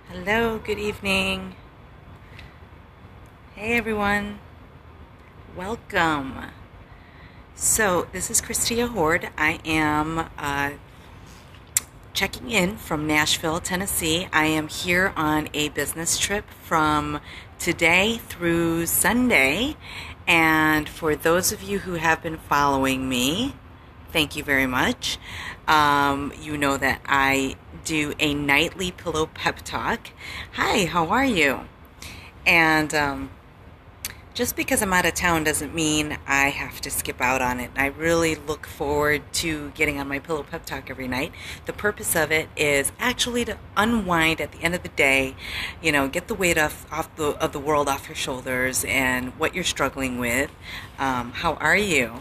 Hello, good evening. Hey everyone, welcome. So, this is Christia Horde. I am checking in from Nashville, Tennessee. I am here on a business trip from today through Sunday. And for those of you who have been following me, thank you very much. You know that I do a nightly pillow pep talk. Hi, how are you? And just because I'm out of town doesn't mean I have to skip out on it. I really look forward to getting on my pillow pep talk every night. The purpose of it is actually to unwind at the end of the day, get the weight of the world off your shoulders and what you're struggling with. How are you?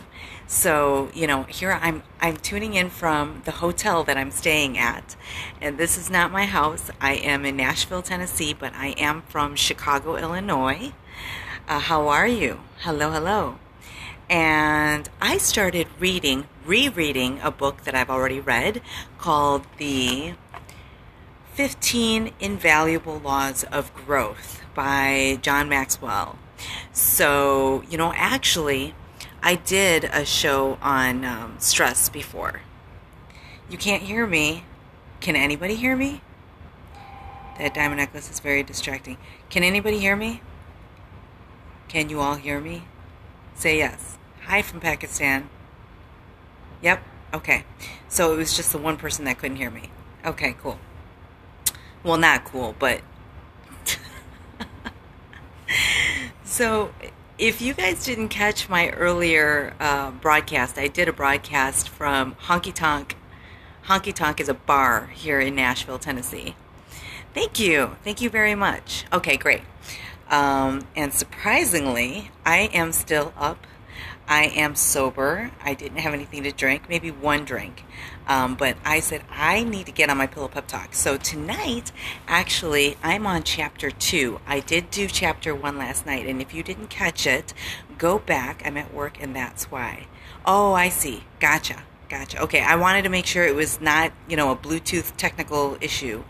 So, here I'm tuning in from the hotel that I'm staying at. And this is not my house. I am in Nashville, Tennessee, but I am from Chicago, Illinois. How are you? Hello, hello. And I started rereading a book that I've already read called The 15 Invaluable Laws of Growth by John Maxwell. So, actually, I did a show on stress before. You can't hear me. Can anybody hear me? That diamond necklace is very distracting. Can anybody hear me? Can you all hear me? Say yes. Hi from Pakistan. Yep. Okay. So it was just the one person that couldn't hear me. Okay, cool. Well, not cool, but... So, if you guys didn't catch my earlier broadcast, I did a broadcast from Honky Tonk. Honky Tonk is a bar here in Nashville, Tennessee. Thank you. Thank you very much. Okay, great. And surprisingly, I am still up. I am sober. I didn't have anything to drink, maybe one drink. But I said, I need to get on my pillow pep talk. So tonight, actually, I'm on chapter 2. I did do chapter 1 last night. And if you didn't catch it, go back. I'm at work and that's why. Oh, I see. Gotcha. Okay. I wanted to make sure it was not, a Bluetooth technical issue.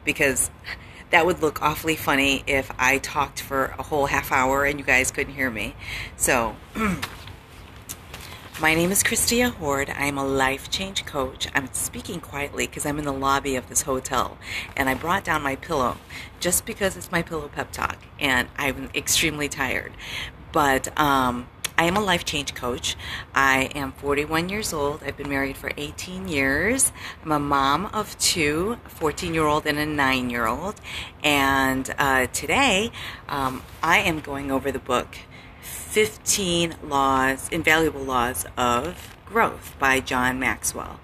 Because that would look awfully funny if I talked for a whole half hour and you guys couldn't hear me. So, my name is Christia Horde. I am a life change coach. I'm speaking quietly because I'm in the lobby of this hotel. And I brought down my pillow just because it's my pillow pep talk. And I'm extremely tired. But, I am a life change coach. I am 41 years old. I've been married for 18 years. I'm a mom of 2, a 14-year-old and a 9-year-old. And today, I am going over the book 15 Invaluable Laws of Growth by John Maxwell.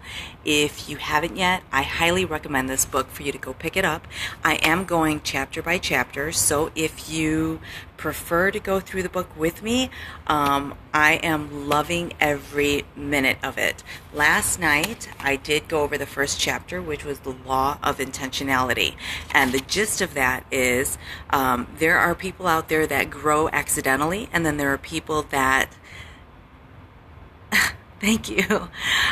If you haven't yet, I highly recommend this book for you to go pick it up. I am going chapter by chapter, so if you prefer to go through the book with me, I am loving every minute of it. Last night, I did go over the first chapter, which was the law of intentionality. And the gist of that is there are people out there that grow accidentally, and then there are people that Thank you.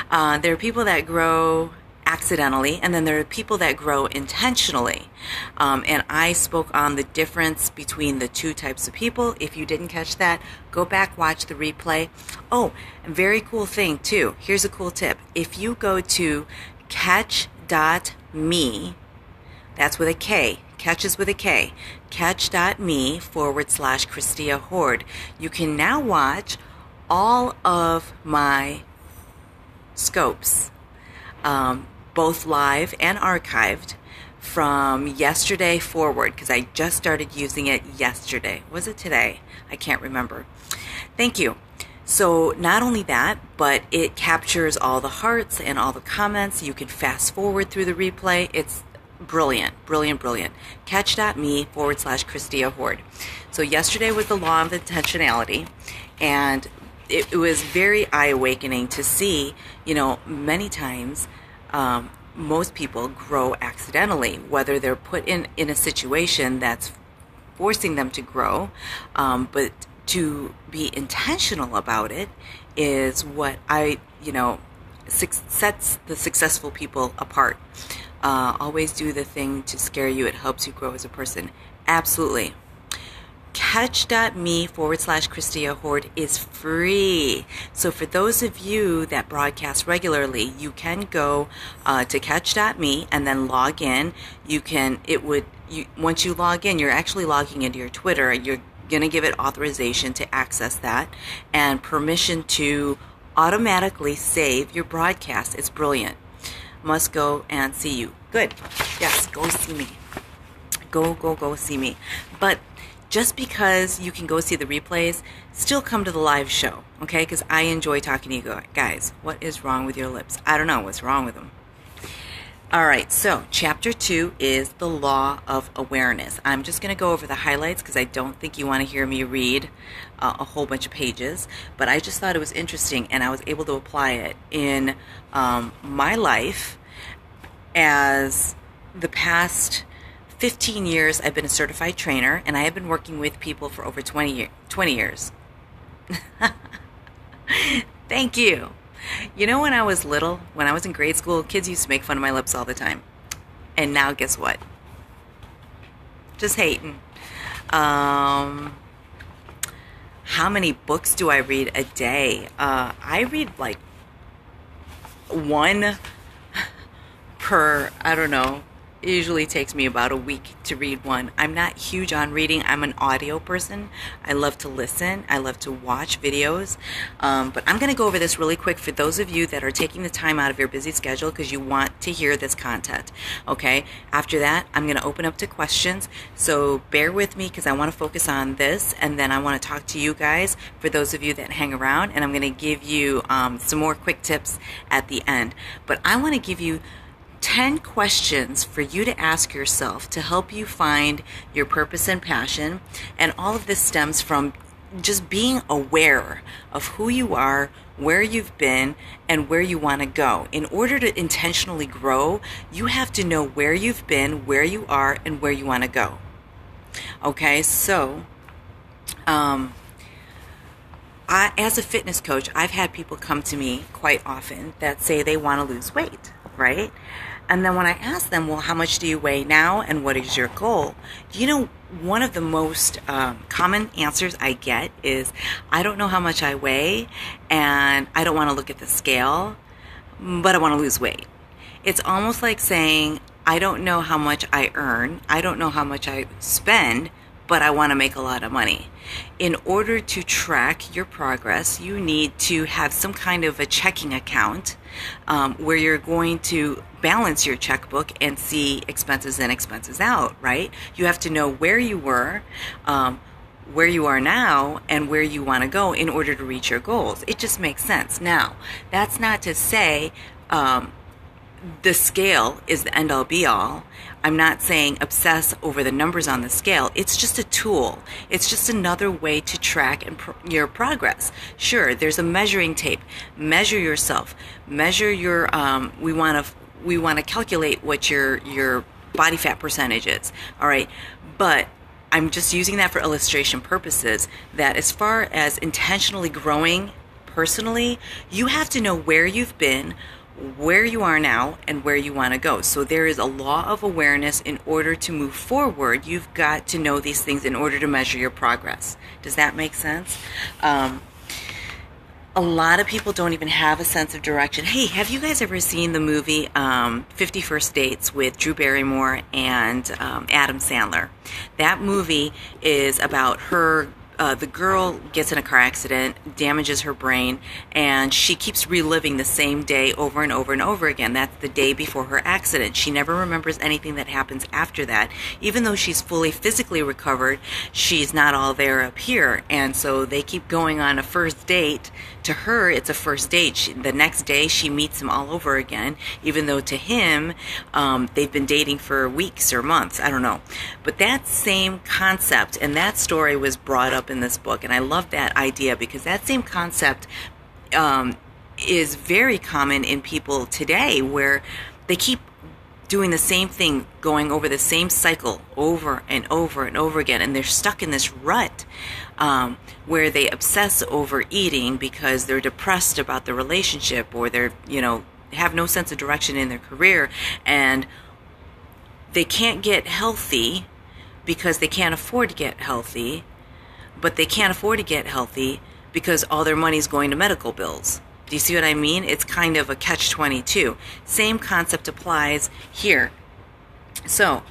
There are people that grow accidentally, and then there are people that grow intentionally. And I spoke on the difference between the two types of people. If you didn't catch that, go back, watch the replay. Oh, a very cool thing, too. Here's a cool tip. If you go to catch.me, that's with a K. Catch is with a K. Catch.me/Christia Horde. You can now watch all of my scopes, both live and archived, from yesterday forward, because I just started using it yesterday. Was it today? I can't remember. Thank you. So not only that, but it captures all the hearts and all the comments. You can fast forward through the replay. It's brilliant. Catch.me/Christia Horde. So yesterday was the law of intentionality, and it was very eye-awakening to see, many times most people grow accidentally, whether they're put in a situation that's forcing them to grow, but to be intentional about it is what sets the successful people apart. Always do the thing to scare you. It helps you grow as a person. Absolutely. Catch.me/Christia Horde is free. So for those of you that broadcast regularly, you can go to catch.me and then log in. Once you log in, you're actually logging into your Twitter. You're going to give it authorization to access that and permission to automatically save your broadcast. It's brilliant. Must go and see you. Good. Yes, go see me. Go see me. But just because you can go see the replays, still come to the live show, okay? Because I enjoy talking to you guys. What is wrong with your lips? I don't know what's wrong with them. All right, so Chapter 2 is the Law of Awareness. I'm just going to go over the highlights because I don't think you want to hear me read a whole bunch of pages, but I just thought it was interesting, and I was able to apply it in my life. As the past 15 years, I've been a certified trainer, and I have been working with people for over 20 years. Thank you. You know, when I was little, when I was in grade school, kids used to make fun of my lips all the time. And now, guess what? Just hating. How many books do I read a day? I read like one per, I don't know. It usually takes me about a week to read one. I'm not huge on reading. I'm an audio person. I love to listen. I love to watch videos. But I'm going to go over this really quick for those of you that are taking the time out of your busy schedule because you want to hear this content. Okay? After that, I'm going to open up to questions. So bear with me because I want to focus on this, and then I want to talk to you guys for those of you that hang around, and I'm going to give you some more quick tips at the end. But I want to give you 10 questions for you to ask yourself to help you find your purpose and passion. And all of this stems from just being aware of who you are, where you've been, and where you want to go. In order to intentionally grow, you have to know where you've been, where you are, and where you want to go. Okay, so as a fitness coach, I've had people come to me quite often that say they want to lose weight, right? And then when I ask them, well, how much do you weigh now and what is your goal? You know, one of the most common answers I get is, I don't know how much I weigh and I don't want to look at the scale, but I want to lose weight. It's almost like saying, I don't know how much I earn, I don't know how much I spend, but I want to make a lot of money. In order to track your progress, you need to have some kind of a checking account where you're going to balance your checkbook and see expenses in, expenses out, right? You have to know where you were, where you are now, and where you want to go in order to reach your goals. It just makes sense. Now, that's not to say the scale is the end-all be-all. I'm not saying obsess over the numbers on the scale. It's just a tool. It's just another way to track your progress. Sure, there's a measuring tape. Measure yourself. Measure your. We want to calculate what your body fat percentage is. All right, but I'm just using that for illustration purposes. That as far as intentionally growing personally, you have to know where you've been, where you are now, and where you want to go. So there is a law of awareness. In order to move forward, you've got to know these things in order to measure your progress. Does that make sense? A lot of people don't even have a sense of direction. Hey, have you guys ever seen the movie 50 First Dates with Drew Barrymore and Adam Sandler? That movie is about her. The girl gets in a car accident, damages her brain, and she keeps reliving the same day over and over and over again. That's the day before her accident. She never remembers anything that happens after that. Even though she's fully physically recovered, she's not all there up here. And so they keep going on a first date. To her, it's a first date. The next day, she meets him all over again, even though to him, they've been dating for weeks or months. I don't know. But that same concept and that story was brought up in this book, and I love that idea because that same concept is very common in people today, where they keep doing the same thing, going over the same cycle over and over and over again, and they're stuck in this rut where they obsess over eating because they're depressed about the relationship, or they're, have no sense of direction in their career. And they can't get healthy because they can't afford to get healthy, but they can't afford to get healthy because all their money's going to medical bills. Do you see what I mean? It's kind of a catch-22. Same concept applies here. So,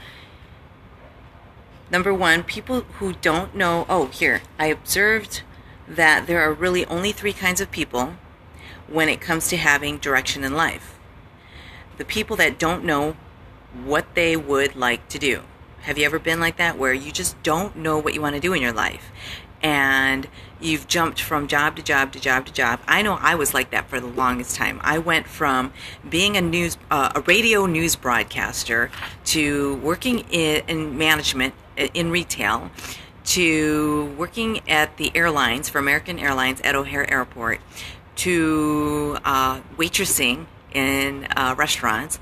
number one, people who don't know, here, I observed that there are really only 3 kinds of people when it comes to having direction in life. The people that don't know what they would like to do. Have you ever been like that, where you just don't know what you want to do in your life? And you've jumped from job to job to job to job. I know I was like that for the longest time. I went from being a radio news broadcaster to working in management in retail, to working at the airlines for American Airlines at O'Hare Airport, to waitressing in restaurants,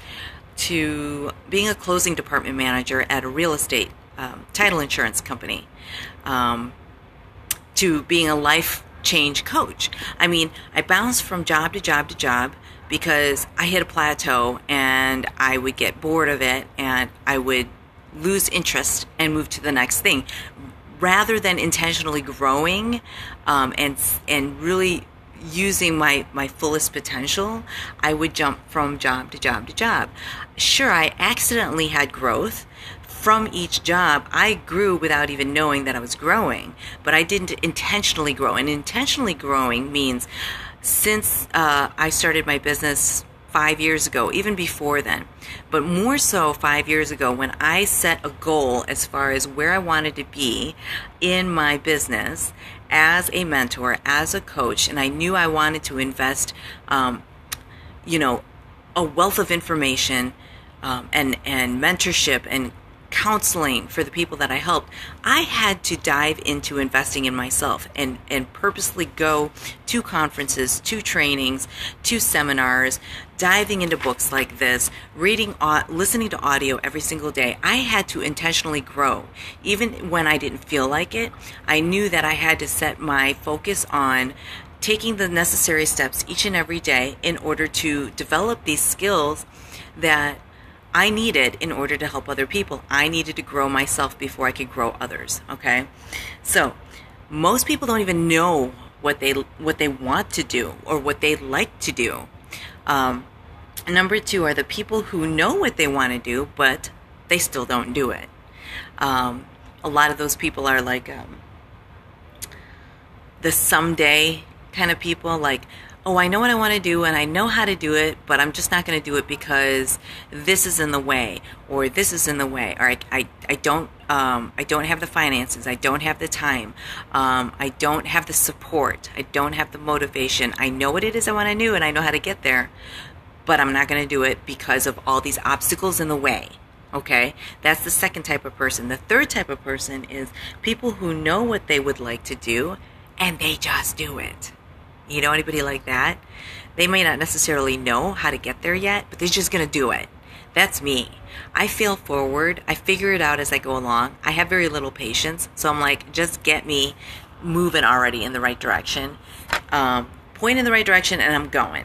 to being a closing department manager at a real estate title insurance company, to being a life change coach. I mean, I bounced from job to job to job because I hit a plateau and I would get bored of it and I would lose interest and move to the next thing. Rather than intentionally growing and really using my fullest potential, I would jump from job to job to job. Sure, I accidentally had growth. From each job, I grew without even knowing that I was growing, but I didn't intentionally grow. And intentionally growing means since I started my business 5 years ago, even before then, but more so 5 years ago when I set a goal as far as where I wanted to be in my business as a mentor, as a coach, and I knew I wanted to invest, a wealth of information and mentorship and counseling for the people that I helped. I had to dive into investing in myself and purposely go to conferences, to trainings, to seminars, diving into books like this, listening to audio every single day. I had to intentionally grow. Even when I didn't feel like it, I knew that I had to set my focus on taking the necessary steps each and every day in order to develop these skills that I needed in order to help other people. I needed to grow myself before I could grow others, okay? So, most people don't even know what they want to do or what they like to do. Number 2 are the people who know what they want to do, but they still don't do it. A lot of those people are like the someday kind of people, like, oh, I know what I want to do and I know how to do it, but I'm just not going to do it because this is in the way, or this is in the way, or I don't have the finances, I don't have the time, I don't have the support, I don't have the motivation. I know what it is I want to do and I know how to get there, but I'm not going to do it because of all these obstacles in the way. Okay, that's the second type of person. The third type of person is people who know what they would like to do and they just do it. You know anybody like that? They may not necessarily know how to get there yet, but they're just going to do it. That's me. I fail forward. I figure it out as I go along. I have very little patience, so I'm like, just get me moving already in the right direction. Point in the right direction and I'm going.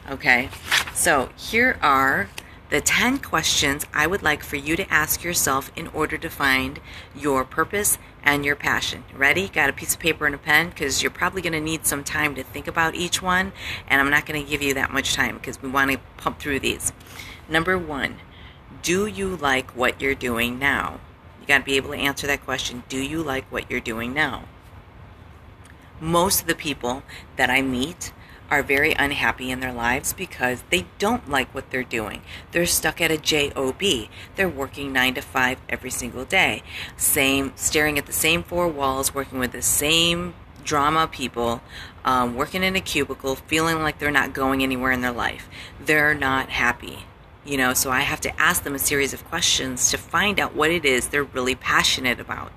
Okay? So here are the 10 questions I would like for you to ask yourself in order to find your purpose and your passion. Ready? Got a piece of paper and a pen? Because you're probably going to need some time to think about each one, and I'm not going to give you that much time because we want to pump through these. Number 1, do you like what you're doing now? You got to be able to answer that question. Do you like what you're doing now? Most of the people that I meet are very unhappy in their lives because they don't like what they're doing. They're stuck at a job. They're working 9 to 5 every single day. Staring at the same 4 walls, working with the same drama people, working in a cubicle, feeling like they're not going anywhere in their life. They're not happy. So I have to ask them a series of questions to find out what it is they're really passionate about.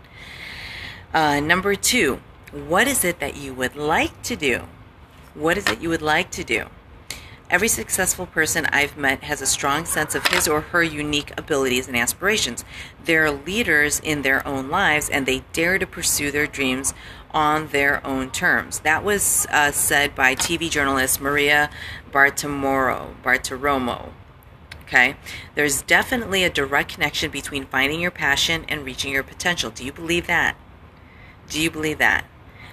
Number 2, what is it that you would like to do? What is it you would like to do? Every successful person I've met has a strong sense of his or her unique abilities and aspirations. They're leaders in their own lives and they dare to pursue their dreams on their own terms. That was said by TV journalist Maria Bartiromo. Okay? There's definitely a direct connection between finding your passion and reaching your potential. Do you believe that? Do you believe that?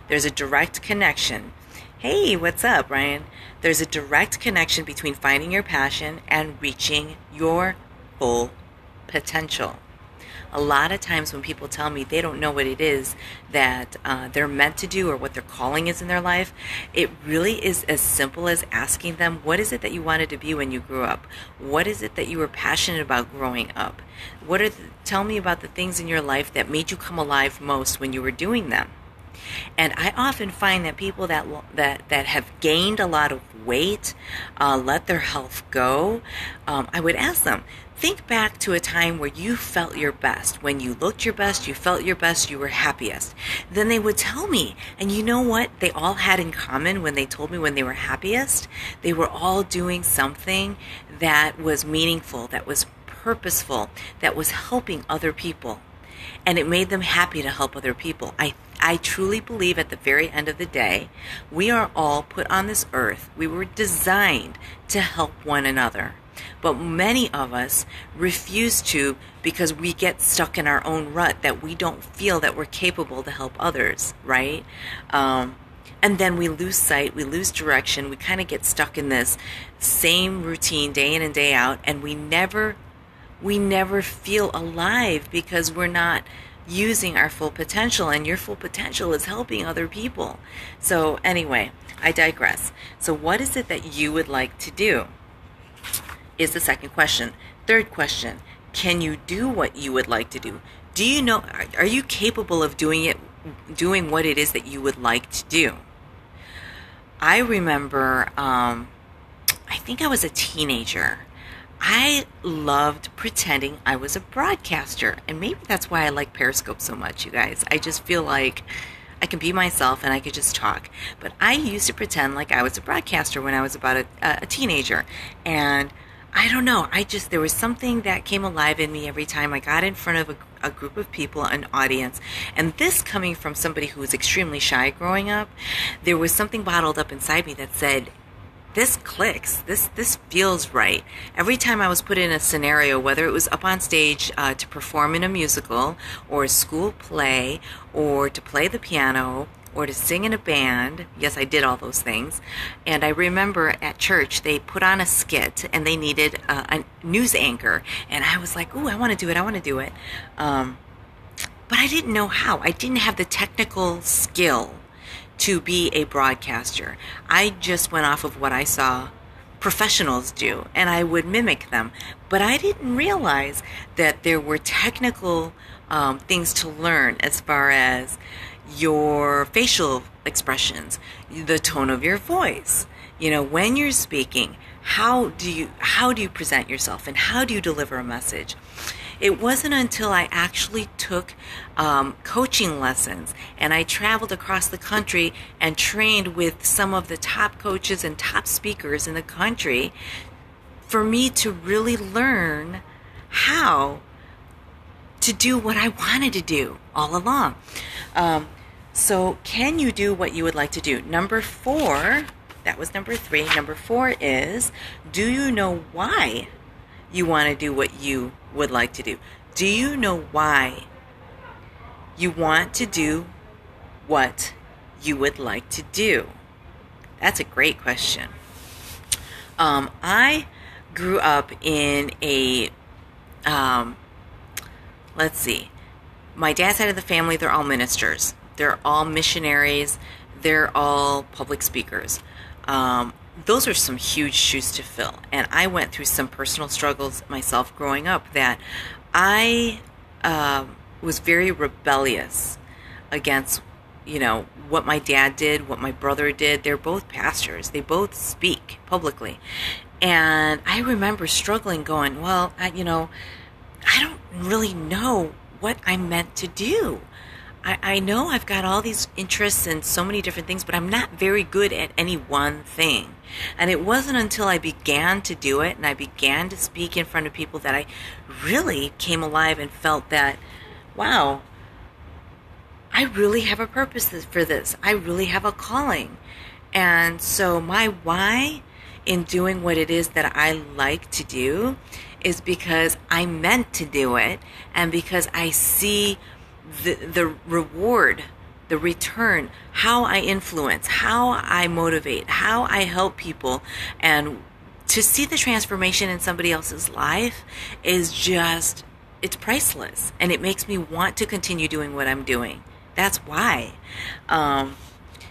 There's a direct connection. Hey, what's up, Ryan? There's a direct connection between finding your passion and reaching your full potential. A lot of times when people tell me they don't know what it is that they're meant to do or what their calling is in their life, it really is as simple as asking them, what is it that you wanted to be when you grew up? What is it that you were passionate about growing up? Tell me about the things in your life that made you come alive most when you were doing them. And I often find that people that have gained a lot of weight, let their health go, I would ask them, think back to a time where you felt your best. When you looked your best, you felt your best, you were happiest. Then they would tell me, and you know what they all had in common when they told me when they were happiest? They were all doing something that was meaningful, that was purposeful, that was helping other people. And it made them happy to help other people. I truly believe at the very end of the day, we are all put on this earth. We were designed to help one another. But many of us refuse to because we get stuck in our own rut that we don't feel that we're capable to help others, right? And then we lose sight, we lose direction, we kind of get stuck in this same routine day in and day out, and we never feel alive because we're not using our full potential, and your full potential is helping other people. So anyway, I digress. So what is it that you would like to do? Is the second question. Third question, can you do what you would like to do? Do you know, are you capable of doing what it is that you would like to do? I remember, I think I was a teenager. I loved pretending I was a broadcaster, and maybe that's why I like Periscope so much, you guys. I just feel like I can be myself and I could just talk. But I used to pretend like I was a broadcaster when I was about a teenager, and I don't know, there was something that came alive in me every time I got in front of a group of people, an audience. And this coming from somebody who was extremely shy growing up, there was something bottled up inside me that said, this clicks, this feels right. Every time I was put in a scenario, whether it was up on stage to perform in a musical or a school play or to play the piano or to sing in a band, yes, I did all those things. And I remember at church, they put on a skit and they needed a news anchor. And I was like, ooh, I want to do it. But I didn't know how. I didn't have the technical skill to be a broadcaster. I just went off of what I saw professionals do, and I would mimic them. But I didn't realize that there were technical things to learn as far as your facial expressions, the tone of your voice. You know, when you're speaking, how do you present yourself, and how do you deliver a message? It wasn't until I actually took coaching lessons and I traveled across the country and trained with some of the top coaches and top speakers in the country for me to really learn how to do what I wanted to do all along. So can you do what you would like to do? Number 4, that was number 3. Number 4 is, do you know why you want to do what you would like to do? Do you know why you want to do what you would like to do? That's a great question. I grew up in a, let's see, my dad's side of the family, they're all ministers. They're all missionaries. They're all public speakers. Those are some huge shoes to fill. And I went through some personal struggles myself growing up that I was very rebellious against, what my dad did, what my brother did. They're both pastors. They both speak publicly. And I remember struggling going, well, I don't really know what I'm meant to do. I know I've got all these interests in so many different things, but I'm not very good at any one thing. And it wasn't until I began to do it and I began to speak in front of people that I really came alive and felt that, wow, I really have a purpose for this. I really have a calling. And so my why in doing what it is that I like to do is because I meant to do it, and because I see the reward, the return, how I influence, how I motivate, how I help people, and to see the transformation in somebody else's life is just, it's priceless, and it makes me want to continue doing what I'm doing. That's why.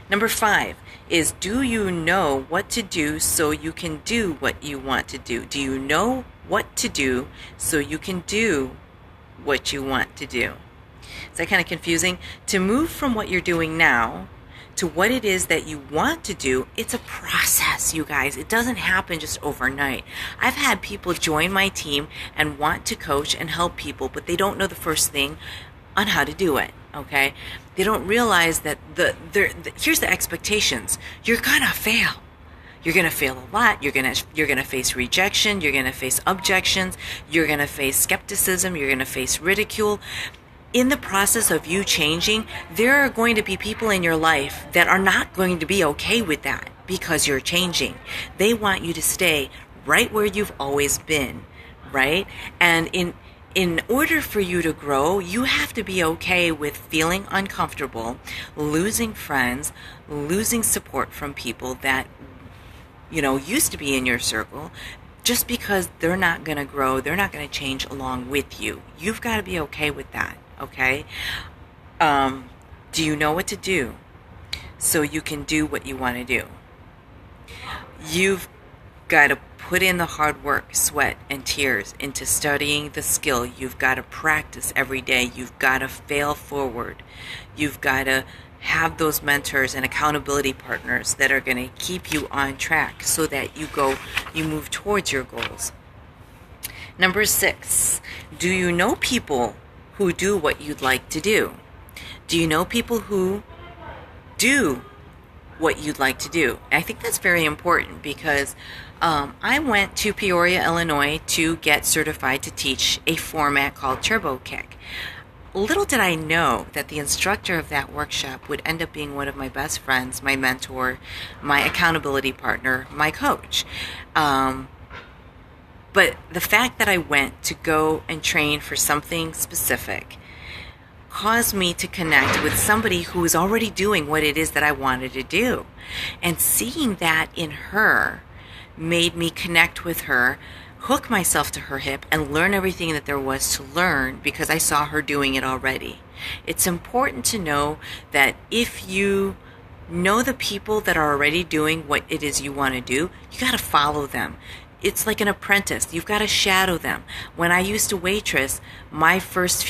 Number 5 is, do you know what to do so you can do what you want to do? Do you know what to do so you can do what you want to do? Is that kind of confusing? To move from what you're doing now to what it is that you want to do, it's a process, you guys. It doesn't happen just overnight. I've had people join my team and want to coach and help people, but they don't know the first thing on how to do it, okay? They don't realize that here's the expectations. You're gonna fail. You're gonna fail a lot. You're gonna face rejection. You're gonna face objections. You're gonna face skepticism. You're gonna face ridicule. In the process of you changing, there are going to be people in your life that are not going to be okay with that because you're changing. They want you to stay right where you've always been, right? And in order for you to grow, you have to be okay with feeling uncomfortable, losing friends, losing support from people that, you know, used to be in your circle, just because they're not going to grow, they're not going to change along with you. You've got to be okay with that, okay? Do you know what to do so you can do what you want to do? You've got to put in the hard work, sweat, and tears into studying the skill. You've got to practice every day. You've got to fail forward. You've got to have those mentors and accountability partners that are going to keep you on track so that you move towards your goals. Number 6, do you know people who do what you'd like to do? Do you know people who do what you'd like to do? I think that's very important because I went to Peoria, Illinois to get certified to teach a format called Turbofire. Little did I know that the instructor of that workshop would end up being one of my best friends, my mentor, my accountability partner, my coach. But the fact that I went to go and train for something specific caused me to connect with somebody who was already doing what it is that I wanted to do. And seeing that in her made me connect with her, hook myself to her hip, and learn everything that there was to learn because I saw her doing it already. It's important to know that if you know the people that are already doing what it is you want to do, you got to follow them. It's like an apprentice. You've got to shadow them. When I used to waitress, my first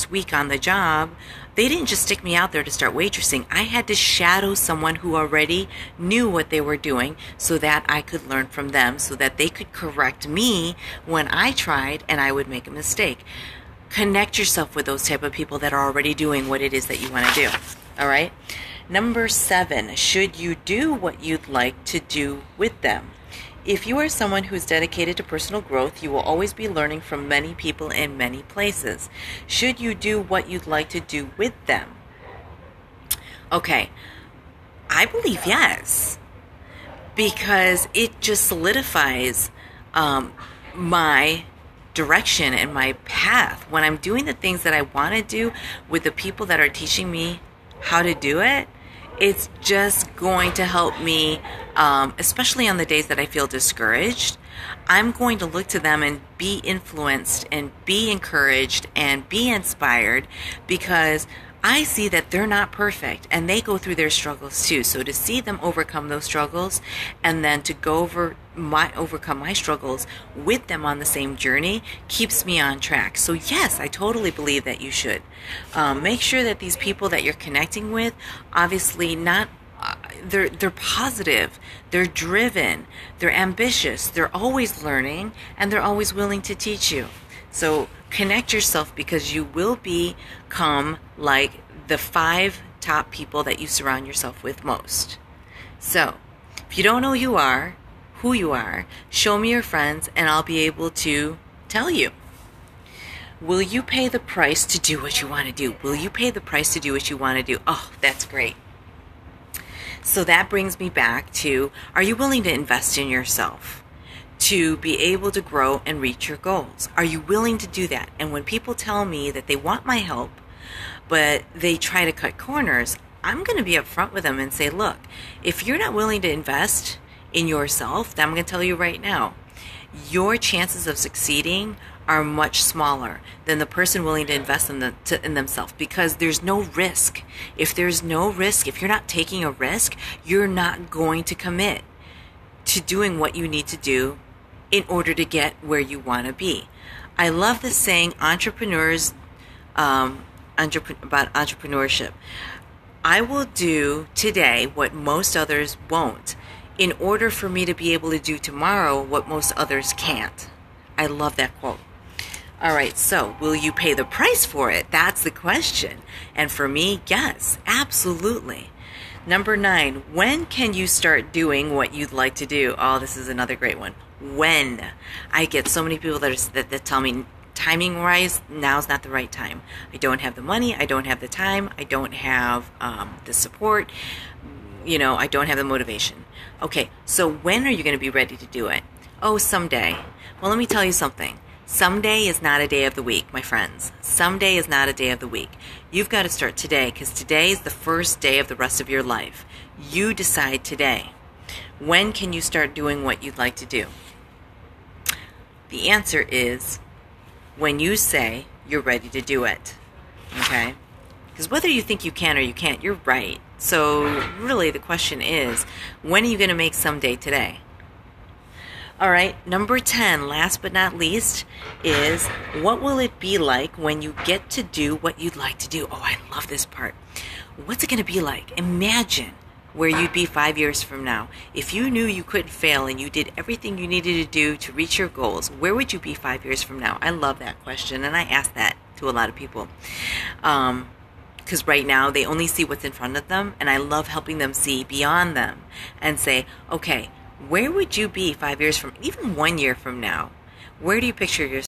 week on the job, they didn't just stick me out there to start waitressing. I had to shadow someone who already knew what they were doing so that I could learn from them, so that they could correct me when I tried and I would make a mistake. Connect yourself with those type of people that are already doing what it is that you want to do. All right? Number 7, should you do what you'd like to do with them? If you are someone who's dedicated to personal growth, you will always be learning from many people in many places. Should you do what you'd like to do with them? Okay, I believe yes, because it just solidifies my direction and my path. When I'm doing the things that I want to do with the people that are teaching me how to do it, it's just going to help me, especially on the days that I feel discouraged. I'm going to look to them and be influenced and be encouraged and be inspired because I see that they're not perfect and they go through their struggles too. So to see them overcome those struggles and then to overcome my struggles with them on the same journey keeps me on track. So yes, I totally believe that you should. Make sure that these people that you're connecting with, obviously they're positive, they're driven, they're ambitious, they're always learning, and they're always willing to teach you. So connect yourself because you will become like the 5 top people that you surround yourself with most. So if you don't know who you are, show me your friends and I'll be able to tell you. Will you pay the price to do what you want to do? Will you pay the price to do what you want to do? Oh, that's great. So that brings me back to, are you willing to invest in yourself to be able to grow and reach your goals? Are you willing to do that? And when people tell me that they want my help, but they try to cut corners, I'm going to be upfront with them and say, look, if you're not willing to invest in yourself, then I'm going to tell you right now, your chances of succeeding are much smaller than the person willing to invest in themselves, because there's no risk. If there's no risk, if you're not taking a risk, you're not going to commit to doing what you need to do in order to get where you want to be. I love this saying, entrepreneurs, about entrepreneurship. I will do today what most others won't in order for me to be able to do tomorrow what most others can't. I love that quote. All right, so will you pay the price for it? That's the question. And for me, yes, absolutely. Number 9, when can you start doing what you'd like to do? Oh, this is another great one. When? I get so many people that tell me, timing-wise, now's not the right time. I don't have the money, I don't have the time, I don't have the support, I don't have the motivation. Okay, so when are you going to be ready to do it? Oh, someday. Well, let me tell you something. Someday is not a day of the week, my friends. Someday is not a day of the week. You've got to start today, because today is the first day of the rest of your life. You decide today. When can you start doing what you'd like to do? The answer is when you say you're ready to do it. Okay? Because whether you think you can or you can't, you're right. So really the question is, when are you going to make someday today? All right, number 10, last but not least, is what will it be like when you get to do what you'd like to do? Oh, I love this part. What's it going to be like? Imagine where you'd be 5 years from now. If you knew you couldn't fail and you did everything you needed to do to reach your goals, where would you be 5 years from now? I love that question, and I ask that to a lot of people. Because right now they only see what's in front of them, and I love helping them see beyond them and say, okay, where would you be 5 years from, even 1 year from now? Where do you picture yourself?